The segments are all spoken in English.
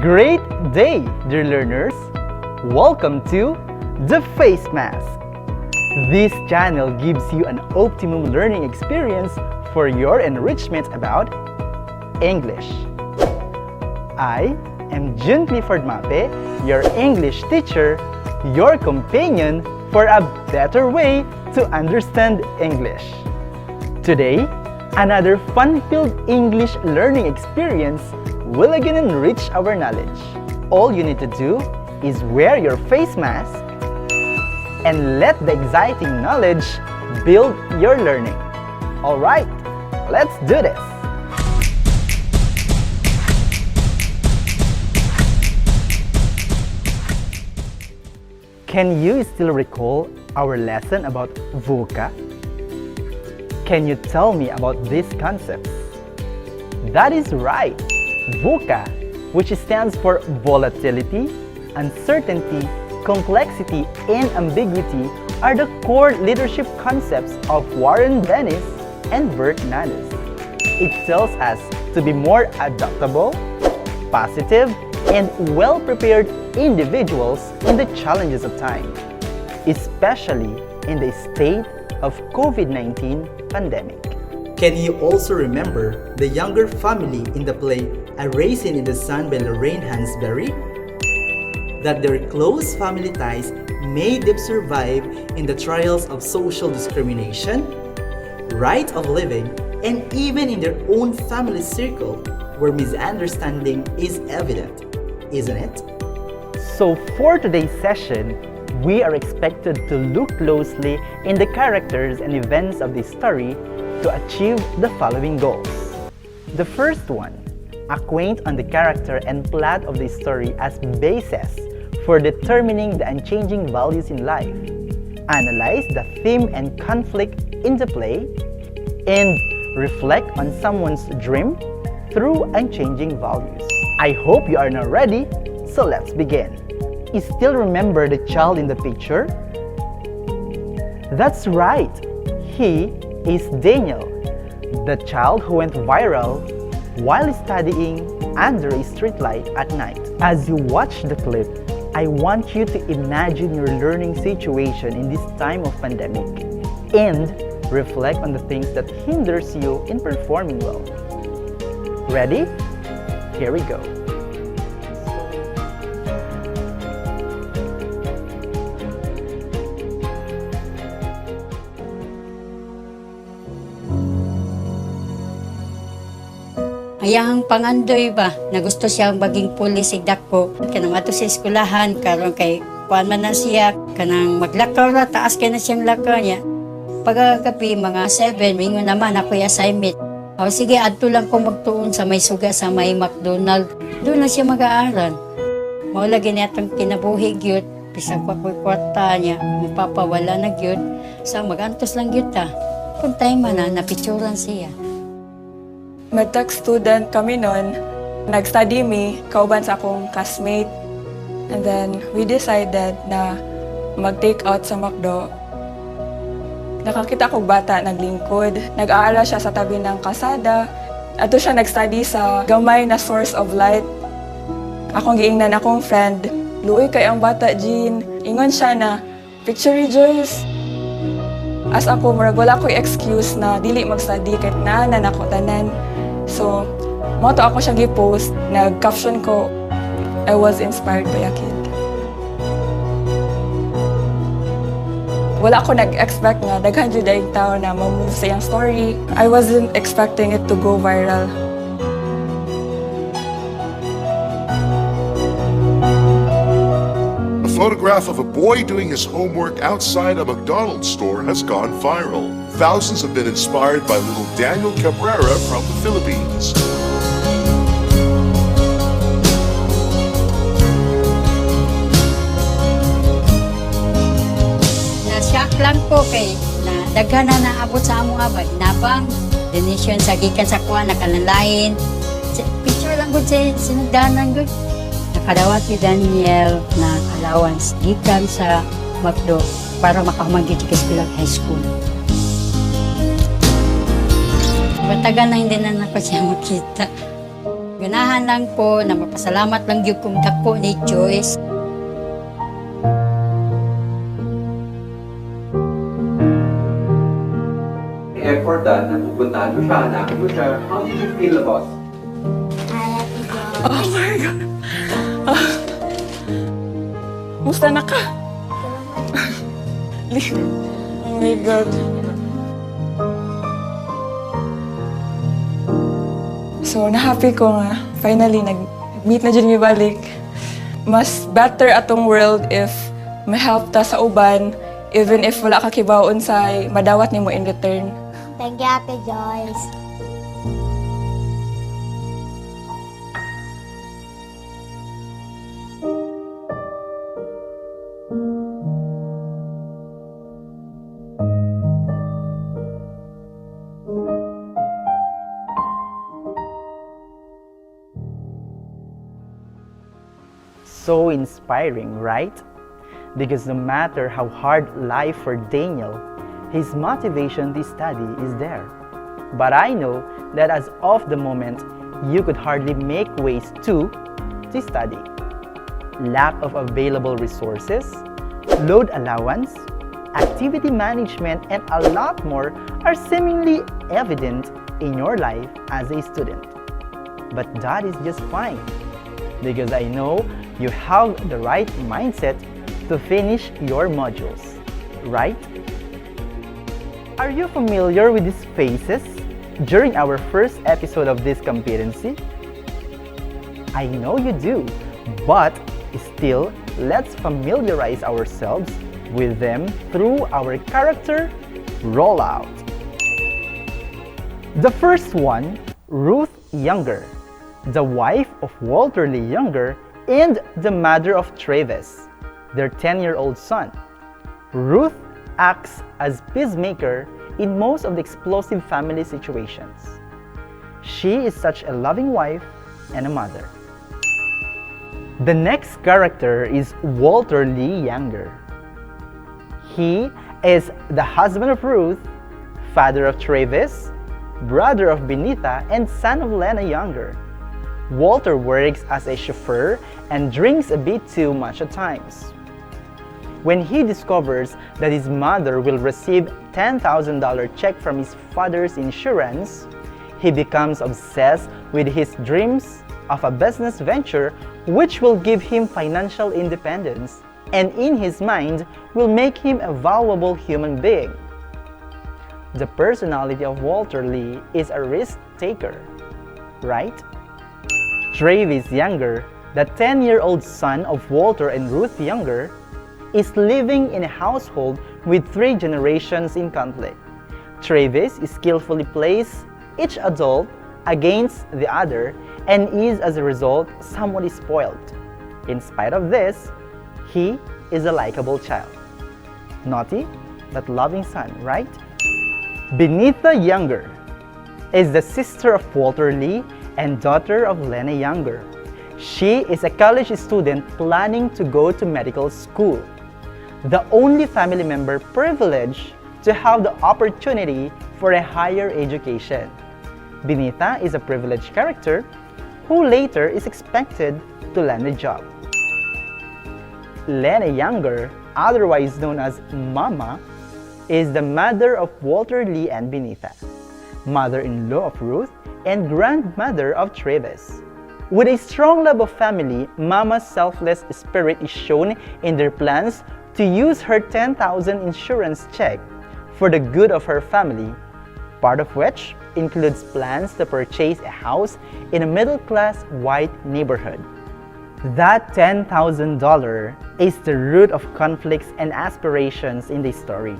Great day, dear learners! Welcome to The Face Mask. This channel gives you an optimum learning experience for your enrichment about English. I am Jun Clifford Mape, your English teacher, your companion for a better way to understand English. Today, another fun-filled English learning experience will again enrich our knowledge. All you need to do is wear your face mask and let the exciting knowledge build your learning. Alright, let's do this! Can you still recall our lesson about VUCA? Can you tell me about these concepts? That is right! VUCA, which stands for volatility, uncertainty, complexity, and ambiguity, are the core leadership concepts of Warren Bennis and Bert Nadas. It tells us to be more adaptable, positive, and well-prepared individuals in the challenges of time, especially in the state of COVID-19 pandemic. Can you also remember the younger family in the play A Raisin in the Sun by Lorraine Hansberry? That their close family ties made them survive in the trials of social discrimination, right of living, and even in their own family circle where misunderstanding is evident, isn't it? So for today's session, we are expected to look closely in the characters and events of this story to achieve the following goals. The first one, acquaint on the character and plot of the story as basis for determining the unchanging values in life. Analyze the theme and conflict in the play, and reflect on someone's dream through unchanging values. I hope you are now ready, so let's begin. You still remember the child in the picture? That's right, he is Daniel, the child who went viral while studying under a streetlight at night. As you watch the clip, I want you to imagine your learning situation in this time of pandemic and reflect on the things that hinders you in performing well. Ready? Here we go. Ayang pangandoy ba, na gusto siyang maging pulis igdako. Kanang ato sa eskulahan, karon kay kuan man na siya, kanang maglakaw na, taas kay na siyang lakaw niya. Pagkakapi, mga 7, mingon naman ako yung assignment. O sige, adto lang kong magtuon sa may suga sa may McDonald. Doon na siya mag-aaral. Maula ginatong kinabuhi gyud, bisag pa ko'y kwarta niya, mapapawala na gyud. Sa magantos lang gyud ta. Kung tayo man na, napicturan siya. Medtech student kami noon. Nag-study me, kauban sa akong classmate. And then, we decided na mag-take out sa McDo. Nakakita kong bata, naglingkod. Nag-aaral siya sa tabi ng kalsada. Ato siya nag-study sa gamay na source of light. Akong giingnan akong friend. Luoy kay ang bata, Jean. Ingon siya na, picture Joyce. As ako, wala ko'y excuse na dili mag-study kahit naanan ako tanan. So, moto ako siya gi-post, nag-caption ko, I was inspired by a kid. Wala ako nag-expect na daghan jud daig tao na ma-move sa iyang story. I wasn't expecting it to go viral. A photograph of a boy doing his homework outside a McDonald's store has gone viral. Thousands have been inspired by little Daniel Cabrera from the Philippines. Na-shock lang ko kay na daghan na naabot sa among abay. Nabang, donation sa gikan sa kuha, nakalalain. Picture lang gud sa sinugdanan gud. Nakadawat si Daniel na allowance gikan sa McDo para makahumagid sa eskwela high school. Matagal na hindi na ako siya makita. Ganahan lang po na mapasalamat lang yung kong dako ni Joyce. Effort na napupuntahan mo siya, hanapin mo siya. How did you feel about it? Oh my God. Musta na ka? Oh my God. So, na-happy ko nga. Finally, nag-meet na dyan mi balik. Mas better atong world if ma-help ta sa uban, even if wala ka kibaon sa madawat nimo in return. Thank you, Ate Joyce. So inspiring, right? Because no matter how hard life for Daniel, his motivation to study is there. But I know that as of the moment, you could hardly make ways to study. Lack of available resources, load allowance, activity management, and a lot more are seemingly evident in your life as a student. But that is just fine, because I know you have the right mindset to finish your modules, right? Are you familiar with these phases during our first episode of this competency? I know you do, but still, let's familiarize ourselves with them through our character rollout. The first one, Ruth Younger, the wife of Walter Lee Younger and the mother of Travis, their 10-year-old son. Ruth acts as peacemaker in most of the explosive family situations. She is such a loving wife and a mother. The next character is Walter Lee Younger. He is the husband of Ruth, father of Travis, brother of Benita, and son of Lena Younger. Walter works as a chauffeur and drinks a bit too much at times. When he discovers that his mother will receive $10,000 check from his father's insurance, he becomes obsessed with his dreams of a business venture which will give him financial independence and in his mind will make him a valuable human being. The personality of Walter Lee is a risk taker, right? Travis Younger, the 10-year-old son of Walter and Ruth Younger, is living in a household with 3 generations in conflict. Travis skillfully plays each adult against the other and is as a result somewhat spoiled. In spite of this, he is a likable child. Naughty but loving son, right? Benita Younger is the sister of Walter Lee and daughter of Lena Younger. She is a college student planning to go to medical school, the only family member privileged to have the opportunity for a higher education. Benita is a privileged character who later is expected to land a job. Lena Younger, otherwise known as Mama, is the mother of Walter Lee and Benita, mother-in-law of Ruth, and grandmother of Travis. With a strong love of family, Mama's selfless spirit is shown in their plans to use her $10,000 insurance check for the good of her family, part of which includes plans to purchase a house in a middle-class white neighborhood. That $10,000 is the root of conflicts and aspirations in the story.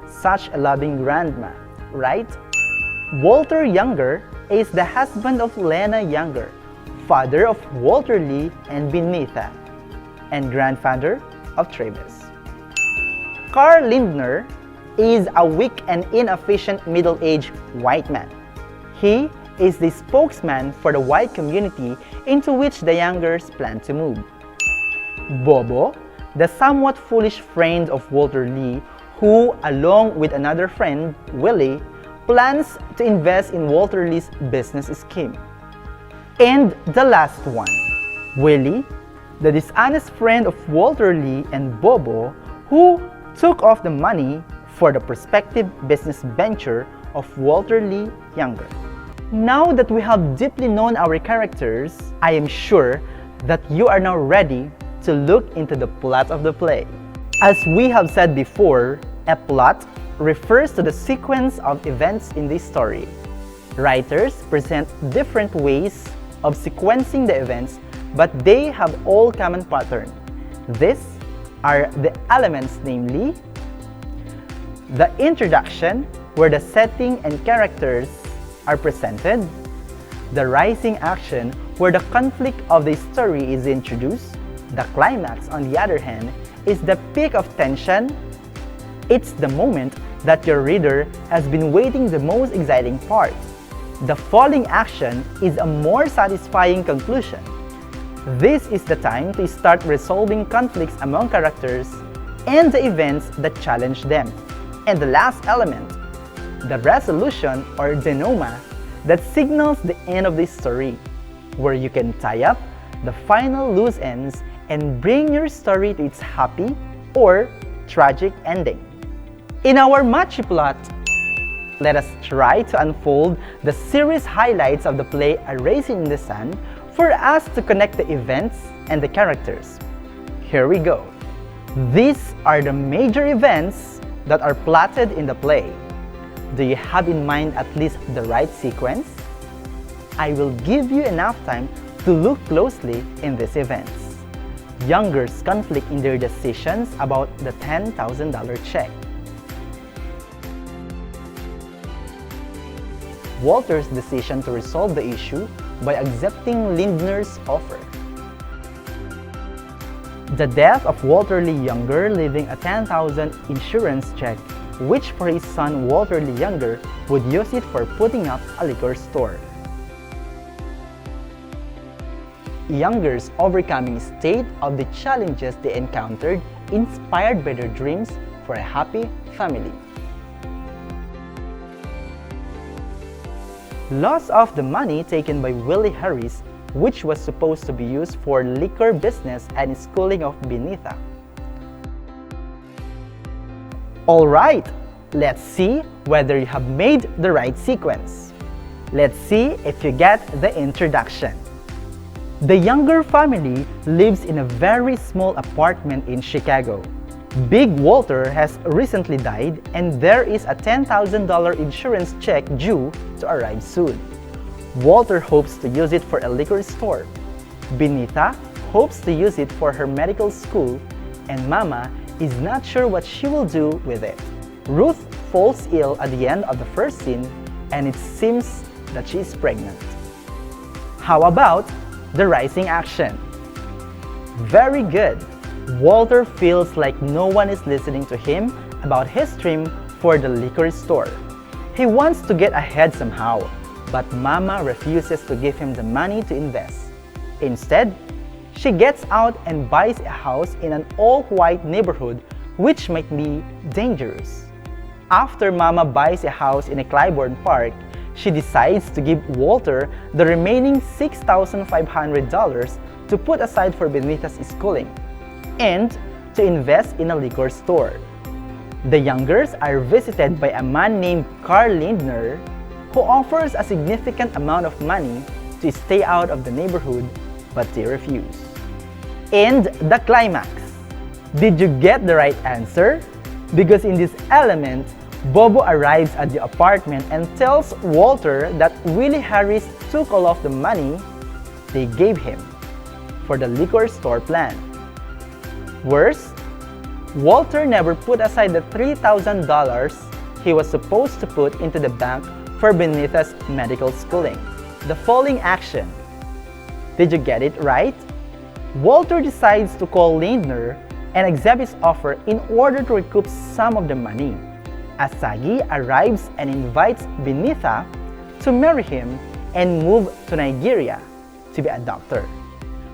Such a loving grandma, right? Walter Younger is the husband of Lena Younger, father of Walter Lee and Benita, and grandfather of Travis. Carl Lindner is a weak and inefficient middle-aged white man. He is the spokesman for the white community into which the Youngers plan to move. Bobo, the somewhat foolish friend of Walter Lee, who, along with another friend, Willie, plans to invest in Walter Lee's business scheme. And the last one, Willie, the dishonest friend of Walter Lee and Bobo, who took off the money for the prospective business venture of Walter Lee Younger. Now that we have deeply known our characters, I am sure that you are now ready to look into the plot of the play. As we have said before, a plot refers to the sequence of events in this story. Writers present different ways of sequencing the events, but they have all common pattern. These are the elements, namely, the introduction, where the setting and characters are presented, the rising action, where the conflict of the story is introduced, the climax, on the other hand, is the peak of tension. It's the moment that your reader has been waiting, the most exciting part. The falling action is a more satisfying conclusion. This is the time to start resolving conflicts among characters and the events that challenge them. And the last element, the resolution or denouement, that signals the end of this story, where you can tie up the final loose ends and bring your story to its happy or tragic ending. In our matchy plot, let us try to unfold the series highlights of the play A Raisin in the Sun for us to connect the events and the characters. Here we go. These are the major events that are plotted in the play. Do you have in mind at least the right sequence? I will give you enough time to look closely in these events. Younger's conflict in their decisions about the $10,000 check. Walter's decision to resolve the issue by accepting Lindner's offer. The death of Walter Lee Younger, leaving a $10,000 insurance check, which for his son Walter Lee Younger would use it for putting up a liquor store. Younger's overcoming state of the challenges they encountered, inspired by their dreams for a happy family. Loss of the money taken by Willie Harris, which was supposed to be used for liquor business and schooling of Benita. Alright, let's see whether you have made the right sequence. Let's see if you get the introduction. The Younger family lives in a very small apartment in Chicago. Big Walter has recently died and there is a $10,000 insurance check due to arrive soon. Walter hopes to use it for a liquor store. Benita hopes to use it for her medical school, and Mama is not sure what she will do with it. Ruth falls ill at the end of the first scene and it seems that she is pregnant. How about the rising action? Very good. Walter feels like no one is listening to him about his dream for the liquor store. He wants to get ahead somehow, but Mama refuses to give him the money to invest. Instead, she gets out and buys a house in an all-white neighborhood, which might be dangerous. After Mama buys a house in a Clybourne Park, she decides to give Walter the remaining $6,500 to put aside for Benita's schooling and to invest in a liquor store. The Youngers are visited by a man named Carl Lindner, who offers a significant amount of money to stay out of the neighborhood, but they refuse. And the climax. Did you get the right answer? Because in this element, Bobo arrives at the apartment and tells Walter that Willie Harris took all of the money they gave him for the liquor store plan. Worse, Walter never put aside the $3,000 he was supposed to put into the bank for Benita's medical schooling. The falling action. Did you get it right? Walter decides to call Lindner and accept his offer in order to recoup some of the money. Asagi arrives and invites Benita to marry him and move to Nigeria to be a doctor,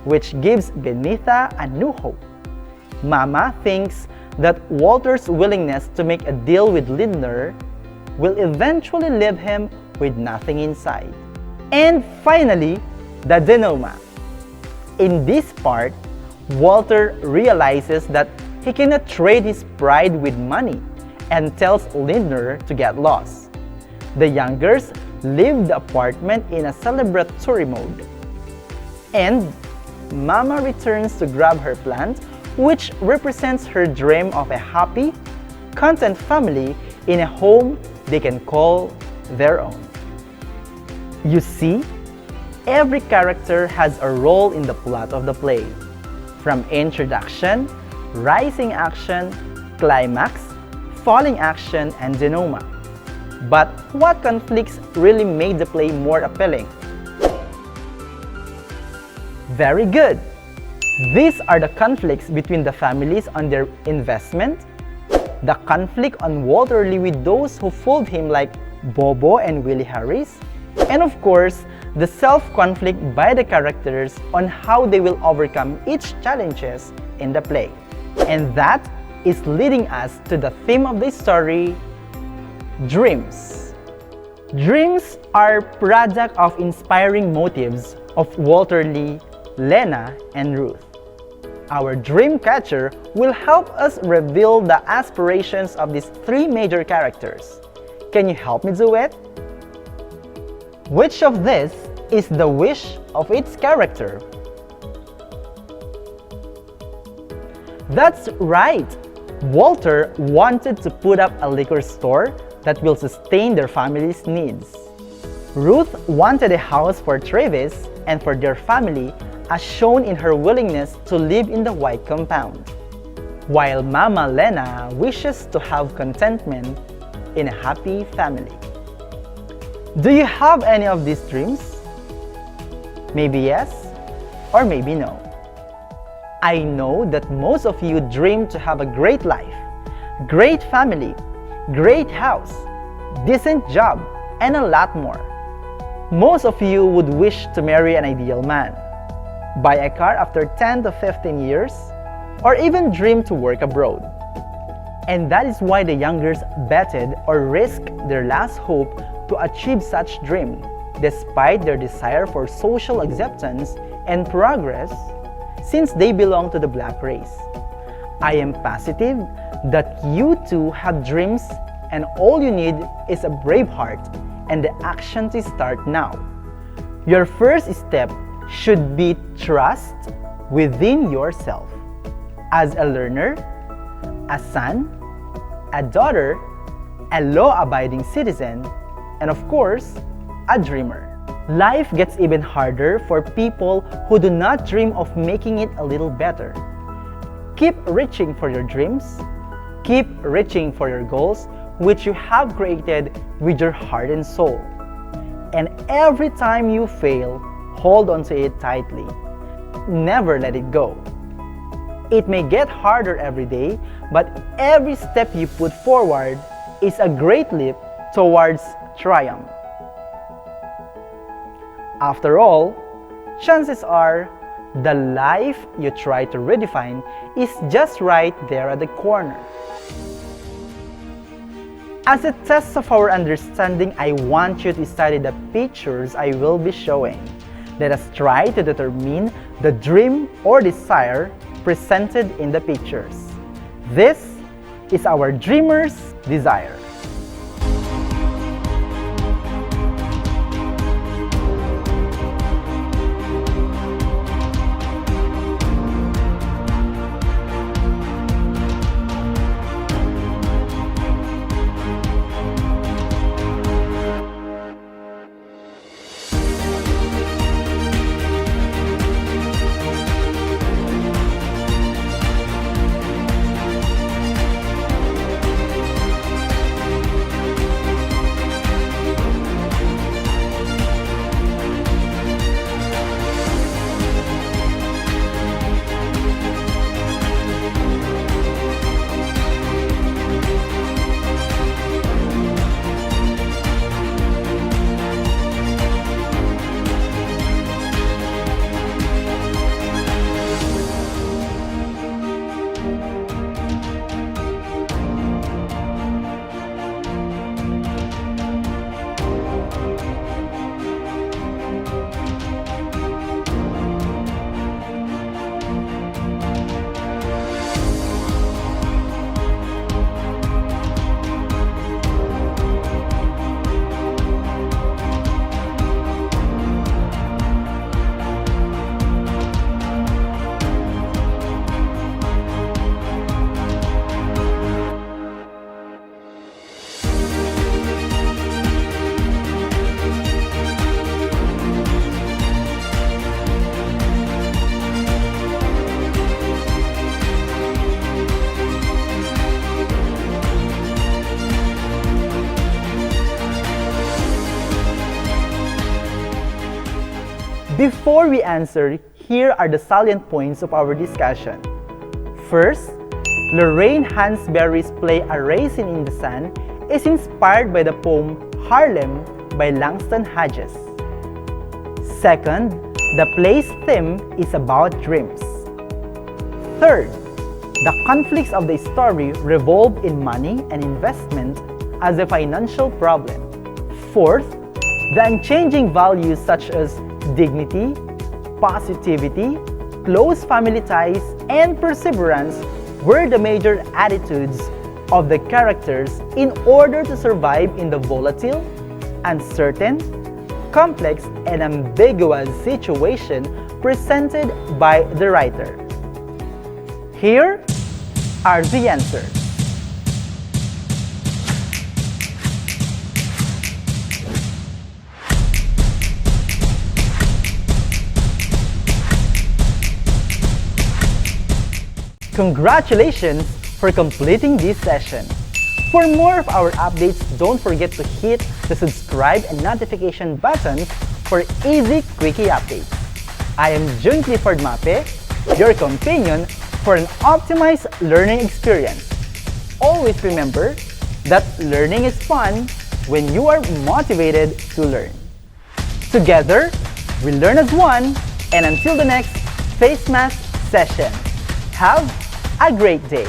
which gives Benita a new hope. Mama thinks that Walter's willingness to make a deal with Lindner will eventually leave him with nothing inside. And finally, the denouement. In this part, Walter realizes that he cannot trade his pride with money and tells Lindner to get lost. The youngers leave the apartment in a celebratory mode. And Mama returns to grab her plant, which represents her dream of a happy, content family in a home they can call their own. You see, every character has a role in the plot of the play, from introduction, rising action, climax, falling action, and denouement. But what conflicts really made the play more appealing? Very good! These are the conflicts between the families on their investment, the conflict on Walter Lee with those who fooled him like Bobo and Willie Harris, and of course, the self-conflict by the characters on how they will overcome each challenges in the play. And that is leading us to the theme of the story, dreams. Dreams are product of inspiring motives of Walter Lee, Lena, and Ruth. Our dream catcher will help us reveal the aspirations of these three major characters. Can you help me do it? Which of this is the wish of its character? That's right! Walter wanted to put up a liquor store that will sustain their family's needs. Ruth wanted a house for Travis and for their family, as shown in her willingness to live in the white compound. While Mama Lena wishes to have contentment in a happy family. Do you have any of these dreams? Maybe yes, or maybe no. I know that most of you dream to have a great life, great family, great house, decent job, and a lot more. Most of you would wish to marry an ideal man, buy a car after 10 to 15 years, or even dream to work abroad. And that is why the youngers betted or risked their last hope to achieve such dream, despite their desire for social acceptance and progress, since they belong to the black race. I am positive that you too have dreams, and all you need is a brave heart and the action to start now. Your first step should be trust within yourself. As a learner, a son, a daughter, a law-abiding citizen, and of course, a dreamer. Life gets even harder for people who do not dream of making it a little better. Keep reaching for your dreams. Keep reaching for your goals, which you have created with your heart and soul. And every time you fail, hold on to it tightly. Never let it go. It may get harder every day, but every step you put forward is a great leap towards triumph. After all, chances are the life you try to redefine is just right there at the corner. As a test of our understanding, I want you to study the pictures I will be showing. Let us try to determine the dream or desire presented in the pictures. This is our dreamer's desire. Before we answer, here are the salient points of our discussion. First, Lorraine Hansberry's play A Raisin in the Sun is inspired by the poem Harlem by Langston Hughes. Second, the play's theme is about dreams. Third, the conflicts of the story revolve in money and investment as a financial problem. Fourth, the unchanging values such as dignity, positivity, close family ties, and perseverance were the major attitudes of the characters in order to survive in the volatile, uncertain, complex, and ambiguous situation presented by the writer. Here are the answers. Congratulations for completing this session. For more of our updates, don't forget to hit the subscribe and notification buttons for easy quickie updates. I am Jun Clifford Mape, your companion for an optimized learning experience. Always remember that learning is fun when you are motivated to learn. Together, we learn as one, and until the next face mask session, have a great day!